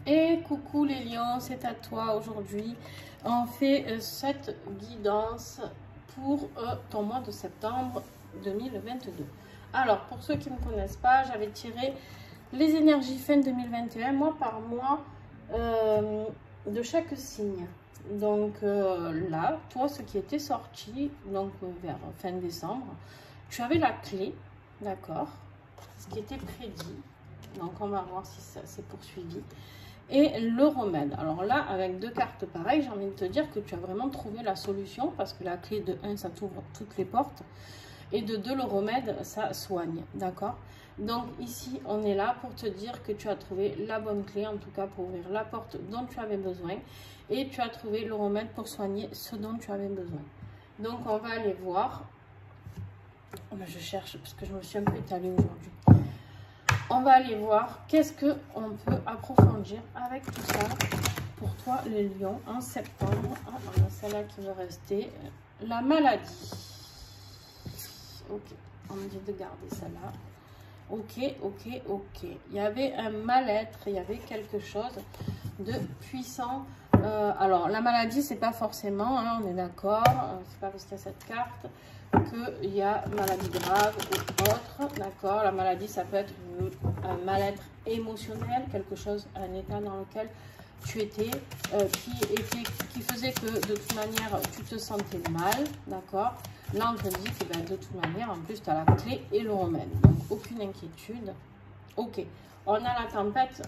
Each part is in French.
Et coucou les lions, c'est à toi aujourd'hui. On fait cette guidance pour ton mois de septembre 2022. Alors, pour ceux qui ne me connaissent pas, j'avais tiré les énergies fin 2021, mois par mois, de chaque signe. Donc là, toi, ce qui était sorti, donc vers fin décembre, tu avais la clé, d'accord, ce qui était prédit. Donc, on va voir si ça s'est poursuivi. Et le remède. Alors là, avec deux cartes pareilles, j'ai envie de te dire que tu as vraiment trouvé la solution parce que la clé de 1, ça t'ouvre toutes les portes. Et de 2, le remède, ça soigne. D'accord? Donc ici, on est là pour te dire que tu as trouvé la bonne clé, en tout cas pour ouvrir la porte dont tu avais besoin. Et tu as trouvé le remède pour soigner ce dont tu avais besoin. Donc on va aller voir. Je cherche parce que je me suis un peu étalée aujourd'hui. On va aller voir qu'est-ce qu'on peut approfondir avec tout ça pour toi les lions en septembre. Ah, on a celle-là qui veut rester. La maladie. Ok, on me dit de garder celle-là. Ok. Il y avait un mal-être, il y avait quelque chose de puissant. Alors, la maladie, c'est pas forcément, hein, on est d'accord, c'est pas parce qu'il y a cette carte qu'il y a maladie grave ou autre, d'accord. La maladie, ça peut être un mal-être émotionnel, quelque chose, un état dans lequel tu étais, qui faisait que de toute manière, tu te sentais mal, d'accord. Là, on te dit que ben, de toute manière, en plus, tu as la clé et le remède. Donc, aucune inquiétude. Ok, on a la tempête.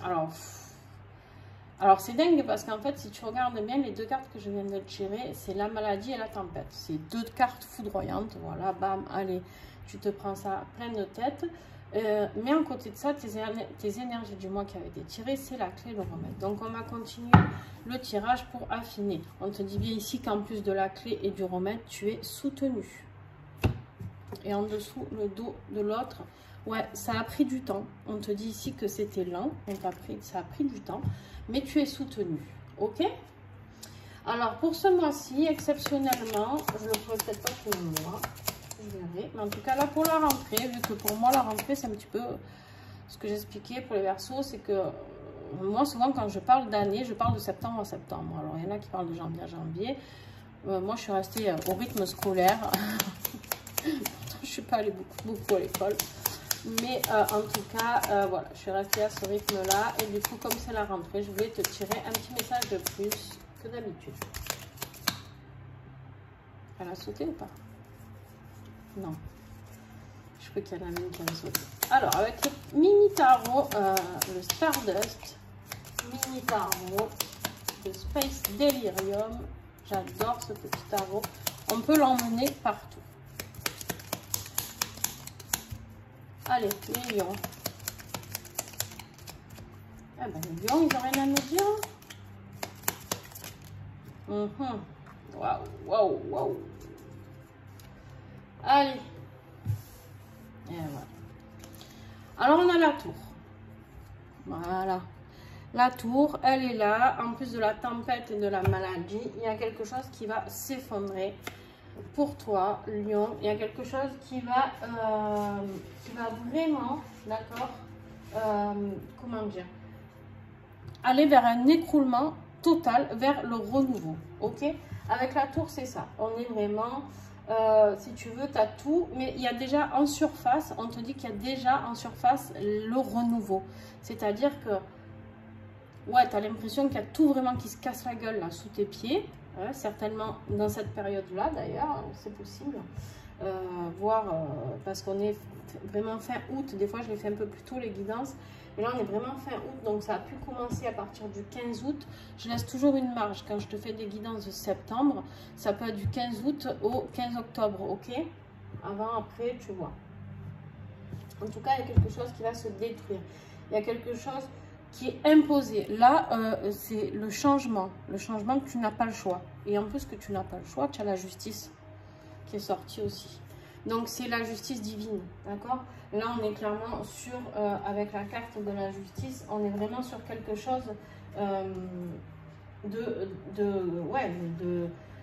Alors c'est dingue parce qu'en fait, si tu regardes bien les deux cartes que je viens de tirer, c'est la maladie et la tempête. C'est deux cartes foudroyantes. Voilà, bam, allez, tu te prends ça plein de tête. Mais en côté de ça, tes énergies du mois qui avaient été tirées, c'est la clé et le remède. Donc, on va continuer le tirage pour affiner. On te dit bien ici qu'en plus de la clé et du remède, tu es soutenu. Et en dessous, le dos de l'autre, ouais, ça a pris du temps. On te dit ici que c'était lent, ça a pris du temps, mais tu es soutenu. Ok? Alors, pour ce mois-ci, exceptionnellement, je ne le ferai peut-être pas tout le mois. Je verrai. Mais en tout cas, là, pour la rentrée, vu que pour moi, la rentrée, c'est un petit peu ce que j'expliquais pour les Verseaux, c'est que moi, souvent, quand je parle d'année, je parle de septembre à septembre. Alors, il y en a qui parlent de janvier à janvier. Moi, je suis restée au rythme scolaire. Je ne suis pas allée beaucoup à l'école. Mais en tout cas, voilà, je suis restée à ce rythme-là. Et du coup, comme c'est la rentrée, je voulais te tirer un petit message de plus que d'habitude. Elle a sauté ou pas? Non. Je crois qu'il y en a une qui a sauté. Alors, avec le mini tarot, le Stardust, mini tarot de Space Delirium. J'adore ce petit tarot. On peut l'emmener partout. Allez, les lions. Ah ben, les lions, ils n'ont rien à nous dire. Waouh. Allez. Et voilà. Alors, on a la tour. Voilà. La tour, elle est là. En plus de la tempête et de la maladie, il y a quelque chose qui va s'effondrer. Pour toi, lion, il y a quelque chose qui va vraiment, d'accord, comment dire, aller vers un écroulement total, vers le renouveau, ok. Avec la tour, c'est ça, on est vraiment, si tu veux, tu as tout, mais il y a déjà en surface, on te dit qu'il y a déjà en surface le renouveau, c'est-à-dire que, ouais, tu as l'impression qu'il y a tout vraiment qui se casse la gueule là sous tes pieds. Ouais, certainement dans cette période-là, d'ailleurs, c'est possible. Voire parce qu'on est vraiment fin août. Des fois, je les fais un peu plus tôt, les guidances. Mais là, on est vraiment fin août. Donc, ça a pu commencer à partir du 15 août. Je laisse toujours une marge. Quand je te fais des guidances de septembre, ça peut être du 15 août au 15 octobre. OK? Avant, après, tu vois. En tout cas, il y a quelque chose qui va se détruire. Il y a quelque chose qui est imposé. Là, c'est le changement que tu n'as pas le choix. Et en plus que tu n'as pas le choix, tu as la justice qui est sortie aussi. Donc, c'est la justice divine, d'accord? Là, on est clairement sur, avec la carte de la justice, on est vraiment sur quelque chose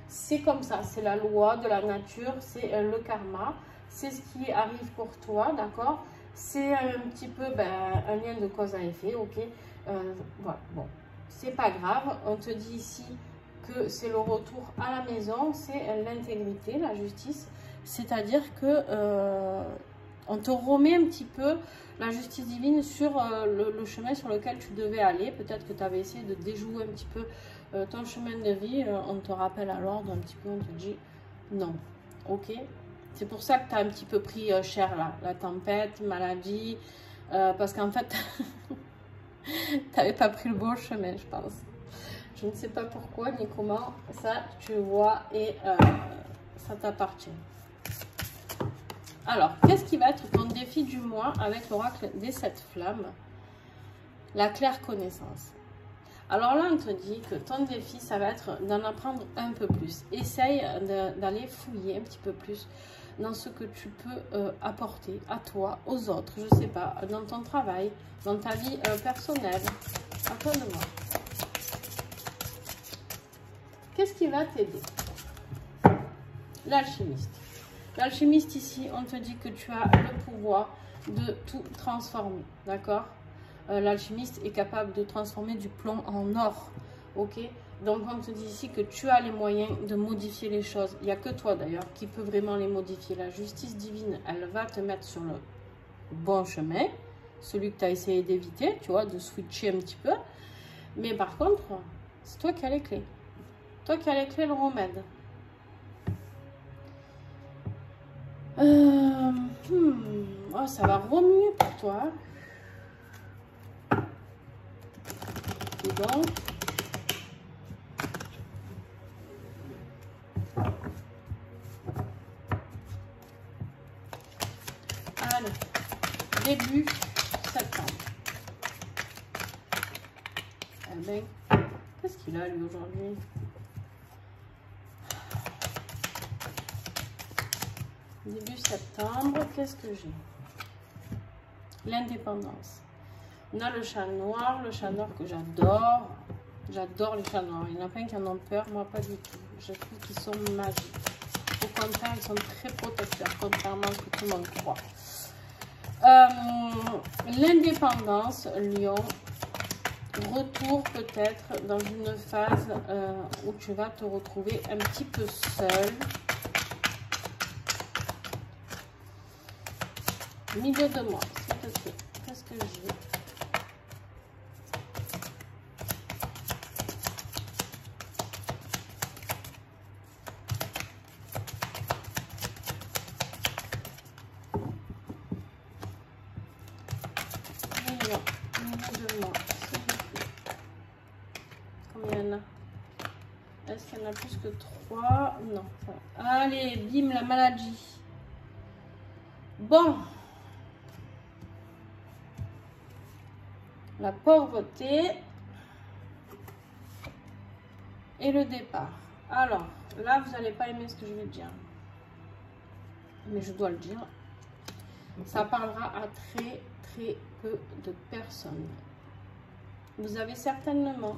c'est comme ça, c'est la loi de la nature, c'est le karma, c'est ce qui arrive pour toi, d'accord? C'est un petit peu un lien de cause à effet, ok? Voilà, bon. c'est pas grave. On te dit ici que c'est le retour à la maison, c'est l'intégrité, la justice. C'est-à-dire que on te remet un petit peu la justice divine sur le chemin sur lequel tu devais aller. Peut-être que tu avais essayé de déjouer un petit peu ton chemin de vie. On te rappelle à l'ordre un petit peu, on te dit non. Ok? C'est pour ça que tu as un petit peu pris cher là. La tempête, maladie, parce qu'en fait, tu n'avais pas pris le bon chemin, je pense. Je ne sais pas pourquoi ni comment. Ça, tu vois, et ça t'appartient. Alors, qu'est-ce qui va être ton défi du mois avec l'oracle des 7 flammes? La claire connaissance. Alors là, on te dit que ton défi, ça va être d'en apprendre un peu plus. Essaye d'aller fouiller un petit peu plus dans ce que tu peux apporter à toi, aux autres, je ne sais pas, dans ton travail, dans ta vie personnelle. À toi de voir. Qu'est-ce qui va t'aider? L'alchimiste. L'alchimiste ici, on te dit que tu as le pouvoir de tout transformer, d'accord? L'alchimiste est capable de transformer du plomb en or, ok? Donc on te dit ici que tu as les moyens de modifier les choses. Il n'y a que toi d'ailleurs qui peut vraiment les modifier. La justice divine, elle va te mettre sur le bon chemin, celui que tu as essayé d'éviter, tu vois, de switcher un petit peu. Mais par contre, c'est toi qui as les clés. Toi qui as les clés, le remède. Oh, ça va remuer pour toi. Et donc, allez, début septembre. Eh ben, qu'est-ce qu'il a lui aujourd'hui? Début septembre, qu'est-ce que j'ai? L'indépendance. On a le chat noir que j'adore. J'adore les chats noirs. Il y en a plein qui en ont peur, moi pas du tout. Je trouve qu'ils sont magiques. Au contraire, ils sont très protecteurs, contrairement à ce que tout le monde croit. L'indépendance, Lion. Retour peut-être dans une phase où tu vas te retrouver un petit peu seul. Milieu de mois, s'il te plaît. Qu'est-ce que j'ai? Milieu de mois, s'il te plaît. Combien il y en a? Est-ce qu'il y en a plus que 3? Non. Allez, bim, la maladie. Bon. La pauvreté et le départ. Alors, là, vous n'allez pas aimer ce que je vais dire. Mais je dois le dire. Ça parlera à très, très peu de personnes. Vous avez certainement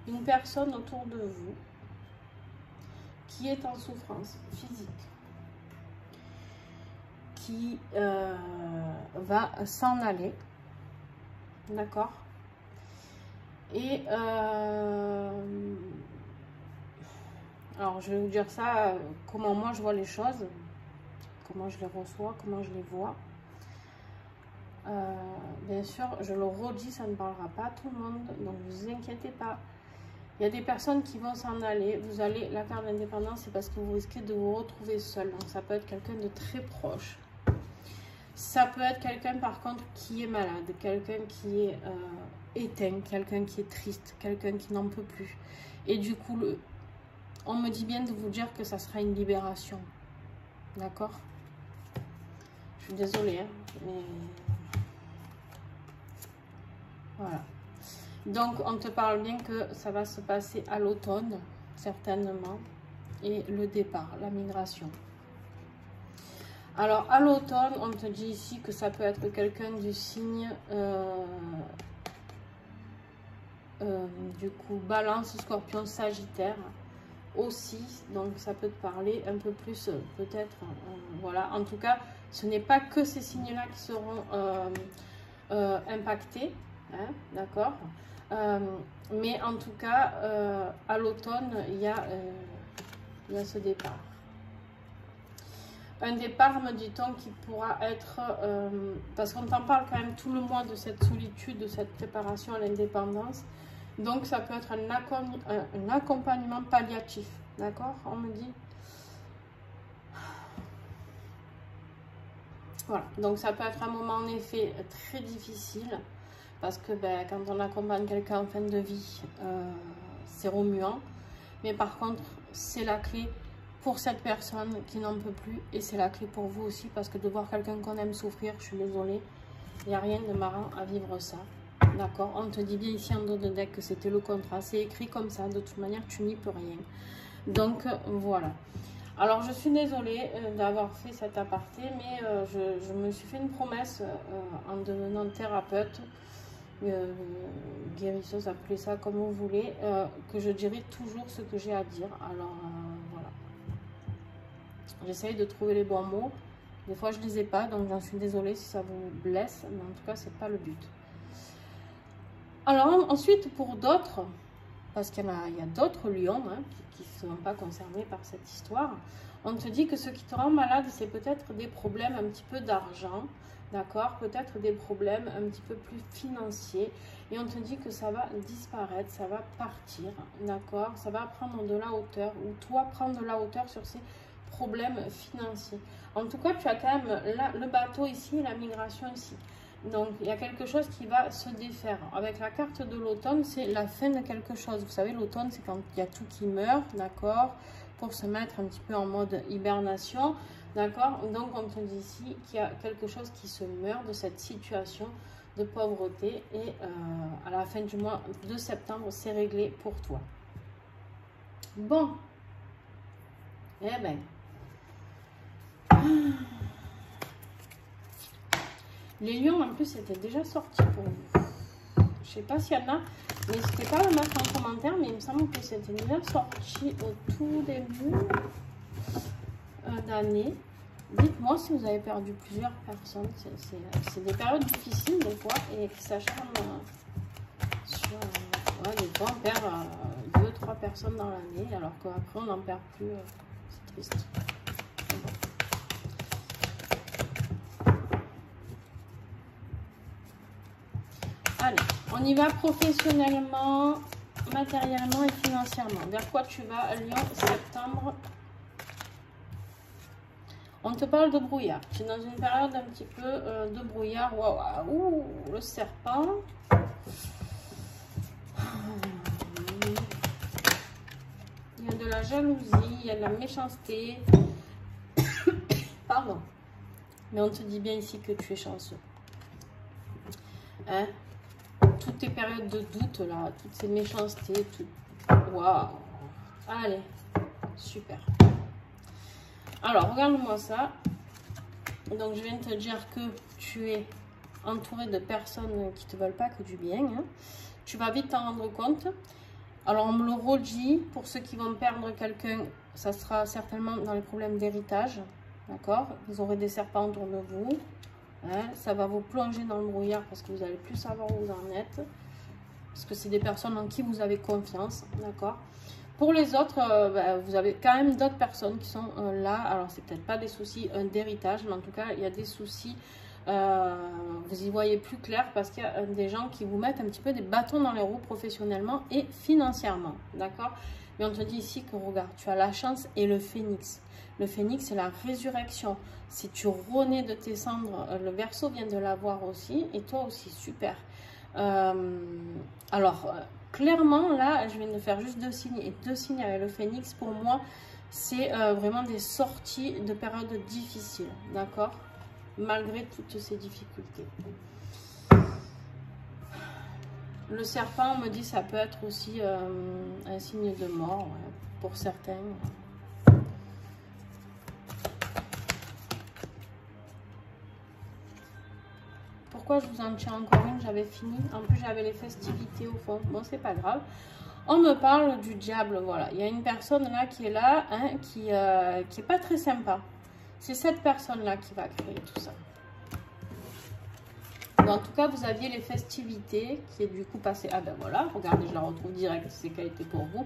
une personne autour de vous qui est en souffrance physique, qui va s'en aller. D'accord. Et alors je vais vous dire ça, comment moi je vois les choses, comment je les reçois, comment je les vois. Bien sûr, je le redis, ça ne parlera pas à tout le monde, donc ne vous inquiétez pas. Il y a des personnes qui vont s'en aller. Vous allez, la carte d'indépendance, c'est parce que vous risquez de vous retrouver seul. Donc ça peut être quelqu'un de très proche. Ça peut être quelqu'un par contre qui est malade, quelqu'un qui est éteint, quelqu'un qui est triste, quelqu'un qui n'en peut plus. Et du coup, on me dit bien de vous dire que ça sera une libération. D'accord? Je suis désolée, hein, mais voilà. Donc, on te parle bien que ça va se passer à l'automne, certainement, et le départ, la migration. Alors, à l'automne, on te dit ici que ça peut être quelqu'un du signe, du coup, Balance, Scorpion, Sagittaire aussi. Donc, ça peut te parler un peu plus, peut-être, voilà. En tout cas, ce n'est pas que ces signes-là qui seront impactés. hein, d'accord. Mais en tout cas, à l'automne, il y a ce départ. Un départ, me dit-on, qui pourra être, parce qu'on t'en parle quand même tout le mois de cette solitude, de cette préparation à l'indépendance. Donc, ça peut être un accompagnement palliatif, d'accord? On me dit. Voilà, donc ça peut être un moment en effet très difficile, parce que ben, quand on accompagne quelqu'un en fin de vie, c'est remuant. Mais par contre, c'est la clé pour cette personne qui n'en peut plus, et c'est la clé pour vous aussi, parce que de voir quelqu'un qu'on aime souffrir, je suis désolée, il n'y a rien de marrant à vivre ça, d'accord. On te dit bien ici en dos de deck que c'était le contrat, c'est écrit comme ça, de toute manière tu n'y peux rien. Donc voilà. Alors je suis désolée d'avoir fait cet aparté, mais je me suis fait une promesse en devenant thérapeute, guérisseuse, appelez ça comme vous voulez, que je dirai toujours ce que j'ai à dire. Alors voilà. J'essaye de trouver les bons mots. Des fois, je ne les ai pas, donc j'en suis désolée si ça vous blesse. Mais en tout cas, ce n'est pas le but. Alors, ensuite, pour d'autres, parce qu'il y a d'autres lions hein, qui ne sont pas concernés par cette histoire, on te dit que ce qui te rend malade, c'est peut-être des problèmes un petit peu d'argent, d'accord? Peut-être des problèmes un petit peu plus financiers. Et on te dit que ça va disparaître, ça va partir, d'accord? Ça va prendre de la hauteur, ou toi prendre de la hauteur sur ces problèmes financiers. En tout cas, tu as quand même le bateau ici et la migration ici. Donc, il y a quelque chose qui va se défaire. Avec la carte de l'automne, c'est la fin de quelque chose. Vous savez, l'automne, c'est quand il y a tout qui meurt, d'accord? Pour se mettre un petit peu en mode hibernation, d'accord? Donc, on te dit ici qu'il y a quelque chose qui se meurt de cette situation de pauvreté. Et à la fin du mois de septembre, c'est réglé pour toi. Bon. Eh ben... Les lions, en plus, c'était déjà sorti pour vous. Je sais pas s'il y en a. N'hésitez pas à le mettre en commentaire, mais il me semble que c'était déjà sorti au tout début d'année. Dites-moi si vous avez perdu plusieurs personnes. C'est des périodes difficiles des fois et qui s'acharnent sur... des fois, on perd 2-3 personnes dans l'année, alors qu'après, on n'en perd plus. C'est triste. Allez, on y va professionnellement, matériellement et financièrement. Vers quoi tu vas, Lion, septembre? On te parle de brouillard. Tu es dans une période un petit peu de brouillard. Waouh, le serpent. Il y a de la jalousie, il y a de la méchanceté. Pardon. Mais on te dit bien ici que tu es chanceux. Hein? Toutes tes périodes de doute là, toutes ces méchancetés, tout. Waouh! Allez, super. Alors, regarde-moi ça. Donc, je viens de te dire que tu es entouré de personnes qui te veulent pas que du bien. Hein. Tu vas vite t'en rendre compte. Alors, on me le redit, pour ceux qui vont perdre quelqu'un, ça sera certainement dans les problèmes d'héritage. D'accord? Vous aurez des serpents autour de vous. Hein, ça va vous plonger dans le brouillard parce que vous allez plus savoir où vous en êtes. Parce que c'est des personnes en qui vous avez confiance. D'accord? Pour les autres, vous avez quand même d'autres personnes qui sont là. Alors, c'est peut-être pas des soucis d'héritage, mais en tout cas, il y a des soucis. Vous y voyez plus clair parce qu'il y a des gens qui vous mettent un petit peu des bâtons dans les roues professionnellement et financièrement. D'accord? Mais on te dit ici que, regarde, tu as la chance et le phénix. Le phénix, c'est la résurrection. Si tu renais de tes cendres, le Verseau vient de l'avoir aussi. Et toi aussi, super. Clairement, là, je viens de faire juste 2 signes. Et 2 signes avec le phénix, pour moi, c'est vraiment des sorties de périodes difficiles. D'accord? Malgré toutes ces difficultés. Le serpent, on me dit, ça peut être aussi un signe de mort, ouais, pour certains. Pourquoi je vous en tiens encore une? J'avais fini. En plus, j'avais les festivités au fond. Bon, c'est pas grave. On me parle du diable, voilà. Il y a une personne là qui est là, hein, qui est pas très sympa. C'est cette personne-là qui va créer tout ça. en tout cas, vous aviez les festivités qui est du coup passé. Ah ben voilà, regardez, je la retrouve direct, c'est qualité pour vous.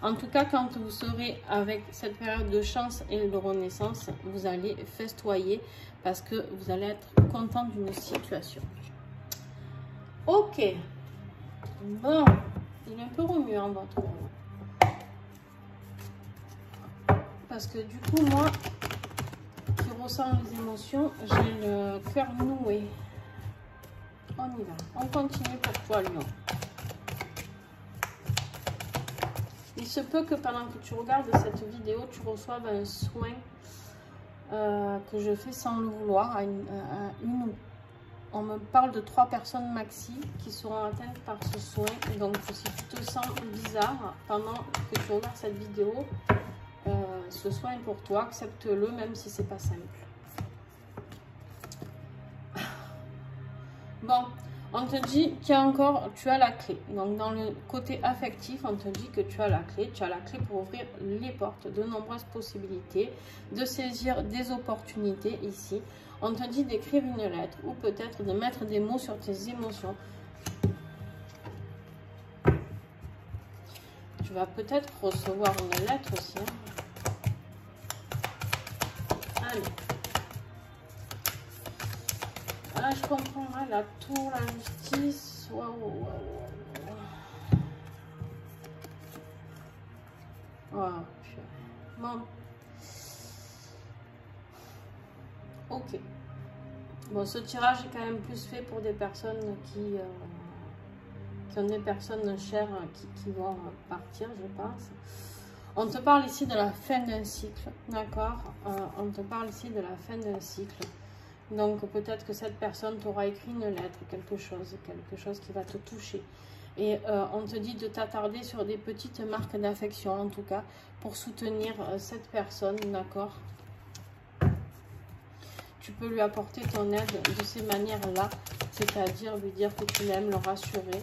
En tout cas, quand vous serez avec cette période de chance et de renaissance, vous allez festoyer parce que vous allez être content d'une situation. Ok. Bon, il est un peu remuant votre... Parce que du coup, moi, qui ressens les émotions, j'ai le cœur noué. On y va. On continue pour toi, Lion. Il se peut que pendant que tu regardes cette vidéo, tu reçoives un soin que je fais sans le vouloir. On me parle de 3 personnes maxi qui seront atteintes par ce soin. Donc, si tu te sens bizarre pendant que tu regardes cette vidéo, ce soin est pour toi. Accepte-le, même si c'est pas simple. Bon. On te dit qu'il y a encore, tu as la clé. Donc, dans le côté affectif, on te dit que tu as la clé. Tu as la clé pour ouvrir les portes de nombreuses possibilités, de saisir des opportunités ici. On te dit d'écrire une lettre ou peut-être de mettre des mots sur tes émotions. Tu vas peut-être recevoir une lettre aussi. Allez. Ah, je comprends, hein, la tour, la justice. Waouh, waouh, waouh. Waouh, bon. Ok. Bon, ce tirage est quand même plus fait pour des personnes qui ont des personnes chères qui vont partir, je pense. On te parle ici de la fin d'un cycle, d'accord? On te parle ici de la fin d'un cycle. Donc, peut-être que cette personne t'aura écrit une lettre, quelque chose qui va te toucher. Et on te dit de t'attarder sur des petites marques d'affection, en tout cas, pour soutenir cette personne, d'accord? Tu peux lui apporter ton aide de ces manières-là, c'est-à-dire lui dire que tu l'aimes, le rassurer.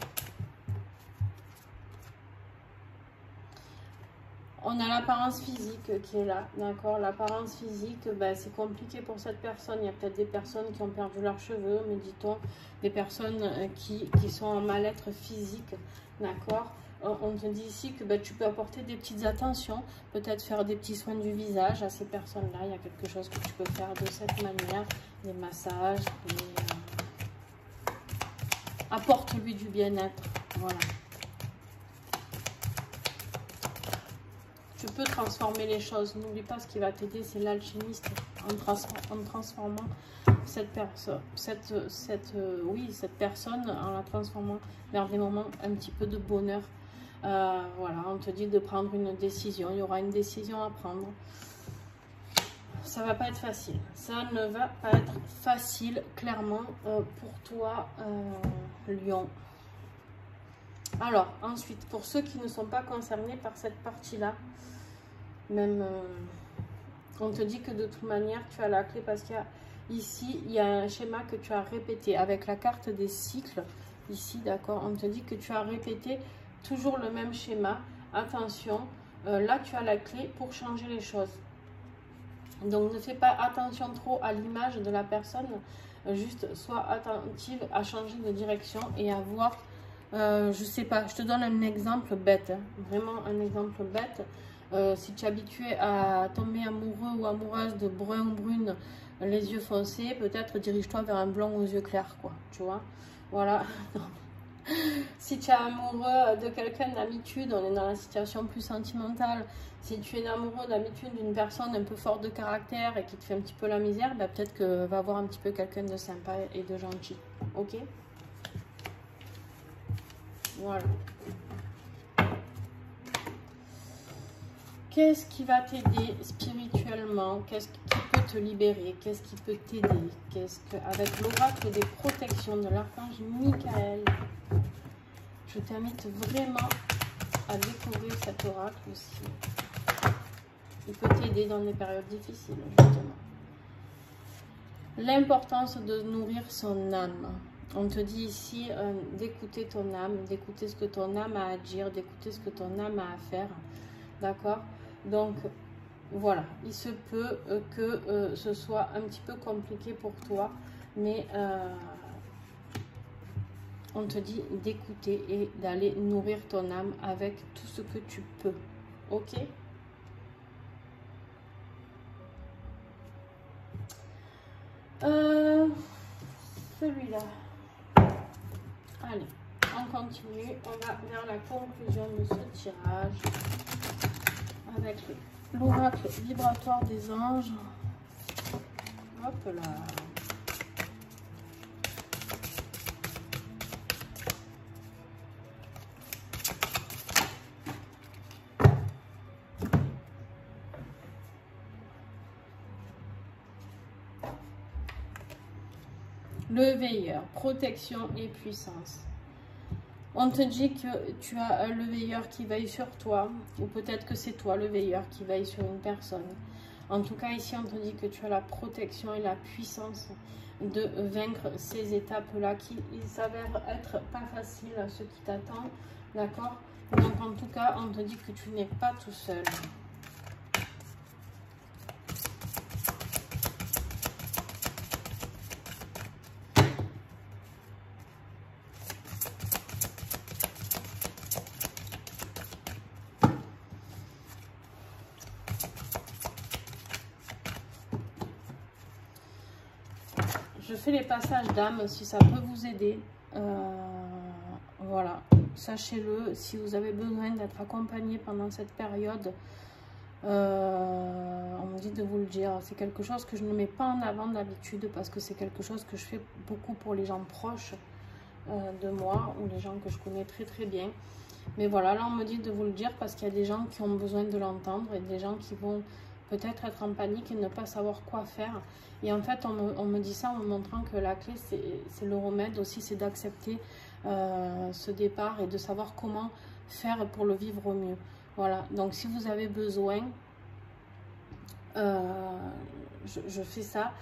On a l'apparence physique qui est là, d'accord? L'apparence physique, ben, c'est compliqué pour cette personne. Il y a peut-être des personnes qui ont perdu leurs cheveux, mais dit-on, des personnes qui sont en mal-être physique, d'accord? On te dit ici que ben, tu peux apporter des petites attentions, peut-être faire des petits soins du visage à ces personnes-là. Il y a quelque chose que tu peux faire de cette manière, des massages, apporte-lui du bien-être, voilà. Tu peux transformer les choses. N'oublie pas, ce qui va t'aider, c'est l'alchimiste en transformant cette personne, cette personne, en la transformant vers des moments un petit peu de bonheur. Voilà, on te dit de prendre une décision. Il y aura une décision à prendre. Ça va pas être facile. Ça ne va pas être facile, clairement, pour toi, Lion. Alors, ensuite, pour ceux qui ne sont pas concernés par cette partie-là, même, on te dit que de toute manière, tu as la clé parce qu'il y a ici, il y a un schéma que tu as répété avec la carte des cycles. Ici, d'accord, on te dit que tu as répété toujours le même schéma. Attention, là, tu as la clé pour changer les choses. Donc, ne fais pas attention trop à l'image de la personne. Juste, sois attentive à changer de direction et à voir... je sais pas, je te donne un exemple bête, hein, vraiment un exemple bête. Si tu es habitué à tomber amoureux ou amoureuse de brun ou brune, les yeux foncés, peut-être dirige-toi vers un blond aux yeux clairs, quoi, tu vois. Voilà. Si tu es amoureux de quelqu'un d'habitude, on est dans la situation plus sentimentale. Si tu es amoureux d'habitude d'une personne un peu forte de caractère et qui te fait un petit peu la misère, bah, peut-être que va voir un petit peu quelqu'un de sympa et de gentil. Ok? Voilà. Qu'est-ce qui va t'aider spirituellement? Qu'est-ce qui peut te libérer? Qu'est-ce qui peut t'aider? Qu'est-ce que, avec l'oracle des protections de l'archange Michael, je t'invite vraiment à découvrir cet oracle aussi. Il peut t'aider dans des périodes difficiles, justement. L'importance de nourrir son âme. On te dit ici d'écouter ton âme, d'écouter ce que ton âme a à dire, d'écouter ce que ton âme a à faire. D'accord? Donc, voilà. Il se peut que ce soit un petit peu compliqué pour toi, mais on te dit d'écouter et d'aller nourrir ton âme avec tout ce que tu peux. Ok? Celui-là. Allez, on continue. On va vers la conclusion de ce tirage avec l'oracle vibratoire des anges. Hop là. Le veilleur, protection et puissance. On te dit que tu as le veilleur qui veille sur toi, ou peut-être que c'est toi le veilleur qui veille sur une personne. En tout cas, ici, on te dit que tu as la protection et la puissance de vaincre ces étapes-là qui s'avèrent être pas faciles à ce qui t'attend. D'accord? Donc, en tout cas, on te dit que tu n'es pas tout seul. Je fais les passages d'âme si ça peut vous aider. Voilà, sachez-le, si vous avez besoin d'être accompagné pendant cette période, on me dit de vous le dire. C'est quelque chose que je ne mets pas en avant d'habitude parce que c'est quelque chose que je fais beaucoup pour les gens proches de moi ou les gens que je connais très très bien. Mais voilà, là on me dit de vous le dire parce qu'il y a des gens qui ont besoin de l'entendre et des gens qui vont peut-être être en panique et ne pas savoir quoi faire. Et en fait, on me dit ça en me montrant que la clé, c'est le remède aussi, c'est d'accepter ce départ et de savoir comment faire pour le vivre au mieux. Voilà, donc si vous avez besoin, je fais ça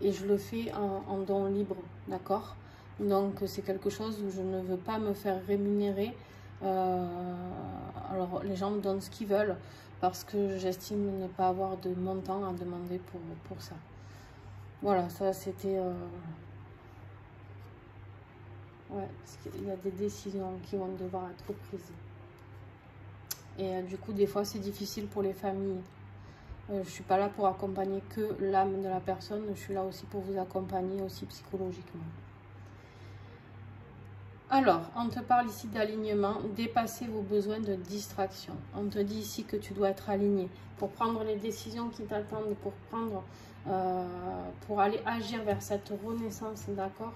et je le fais en don libre, d'accord? Donc c'est quelque chose où je ne veux pas me faire rémunérer. Alors les gens me donnent ce qu'ils veulent parce que j'estime ne pas avoir de montant à demander pour ça. Voilà, ça c'était... Ouais, parce qu'il y a des décisions qui vont devoir être prises. Et du coup, des fois, c'est difficile pour les familles. Je ne suis pas là pour accompagner que l'âme de la personne, je suis là aussi pour vous accompagner aussi psychologiquement. Alors, on te parle ici d'alignement, dépasser vos besoins de distraction. On te dit ici que tu dois être aligné pour prendre les décisions qui t'attendent, pour aller agir vers cette renaissance, d'accord?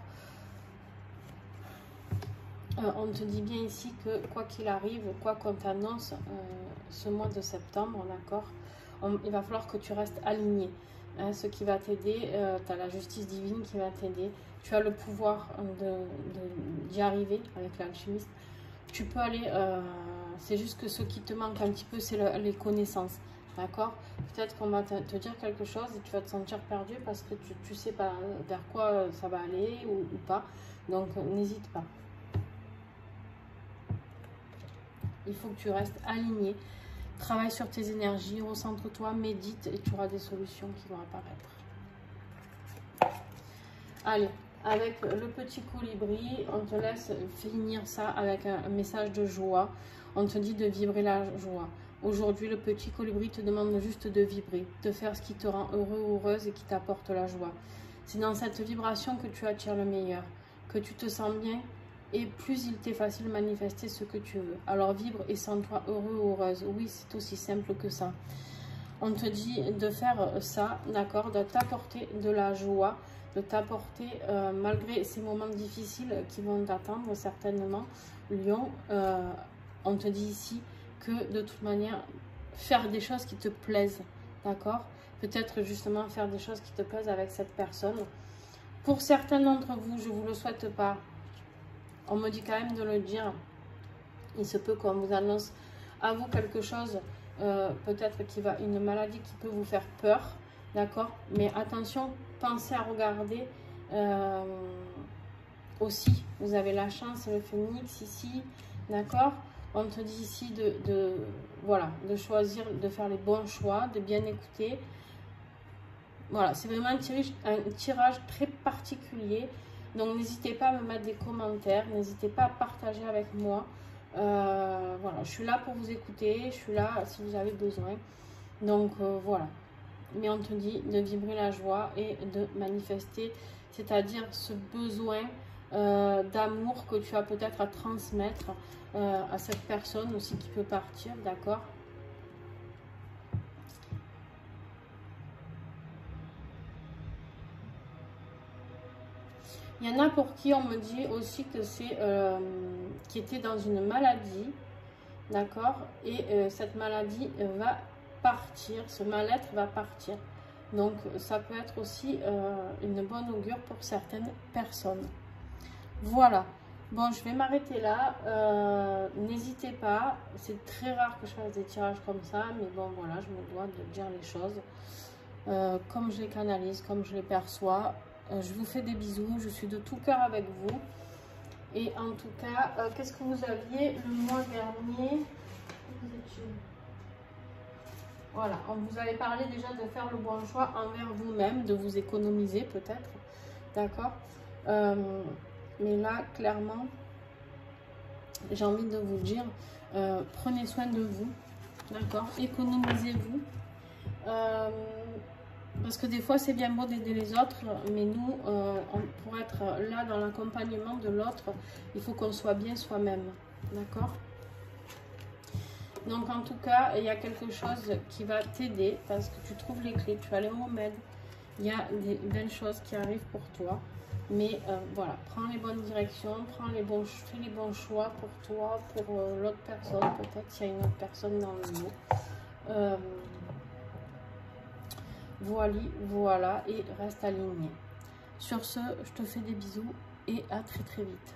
On te dit bien ici que quoi qu'il arrive, quoi qu'on t'annonce ce mois de septembre, d'accord, il va falloir que tu restes aligné. Hein, ce qui va t'aider, tu as la justice divine qui va t'aider. Tu as le pouvoir d'y arriver avec l'alchimiste. Tu peux aller, c'est juste que ce qui te manque un petit peu, c'est les connaissances. D'accord? Peut-être qu'on va te dire quelque chose et tu vas te sentir perdu parce que tu sais pas vers quoi ça va aller ou pas. Donc, n'hésite pas. Il faut que tu restes aligné. Travaille sur tes énergies, recentre-toi, médite et tu auras des solutions qui vont apparaître. Allez, avec le petit colibri, on te laisse finir ça avec un message de joie. On te dit de vibrer la joie. Aujourd'hui, le petit colibri te demande juste de vibrer, de faire ce qui te rend heureux ou heureuse et qui t'apporte la joie. C'est dans cette vibration que tu attires le meilleur, que tu te sens bien et plus il t'est facile de manifester ce que tu veux. Alors vibre et sens-toi heureux ou heureuse. Oui, c'est aussi simple que ça. On te dit de faire ça, d'accord, de t'apporter de la joie, de t'apporter, malgré ces moments difficiles qui vont t'attendre certainement, Lion, on te dit ici que de toute manière, faire des choses qui te plaisent, d'accord? Peut-être justement faire des choses qui te plaisent avec cette personne. Pour certains d'entre vous, je ne vous le souhaite pas. On me dit quand même de le dire. Il se peut qu'on vous annonce à vous quelque chose, peut-être une maladie qui peut vous faire peur, d'accord? Mais attention, pensez à regarder aussi. Vous avez la chance, le phénix ici, d'accord? On te dit ici voilà, de choisir, de faire les bons choix, de bien écouter. Voilà, c'est vraiment un tirage très particulier. Donc n'hésitez pas à me mettre des commentaires, n'hésitez pas à partager avec moi. Voilà, je suis là pour vous écouter, je suis là si vous avez besoin. Donc voilà. Mais on te dit de vibrer la joie et de manifester, c'est-à-dire ce besoin d'amour que tu as peut-être à transmettre à cette personne aussi qui peut partir, d'accord? Il y en a pour qui on me dit aussi que c'est qui était dans une maladie, d'accord? Et cette maladie va partir, ce mal-être va partir. Donc ça peut être aussi une bonne augure pour certaines personnes. Voilà. Bon, je vais m'arrêter là. N'hésitez pas. C'est très rare que je fasse des tirages comme ça, mais bon, voilà, je me dois de dire les choses comme je les canalise, comme je les perçois. Je vous fais des bisous. Je suis de tout cœur avec vous. Et en tout cas, qu'est-ce que vous aviez le mois dernier? Voilà, on vous avait parlé déjà de faire le bon choix envers vous-même, de vous économiser peut-être, d'accord? Mais là, clairement, j'ai envie de vous dire, prenez soin de vous, d'accord? Économisez-vous. Parce que des fois, c'est bien beau d'aider les autres, mais nous, pour être là dans l'accompagnement de l'autre, il faut qu'on soit bien soi-même, d'accord? Donc en tout cas, il y a quelque chose qui va t'aider parce que tu trouves les clés, tu as les remèdes, il y a des belles choses qui arrivent pour toi. Mais voilà, prends les bonnes directions, fais les bons choix pour toi, pour l'autre personne, peut-être s'il y a une autre personne dans le lot. Voilà, et reste aligné. Sur ce, je te fais des bisous et à très très vite.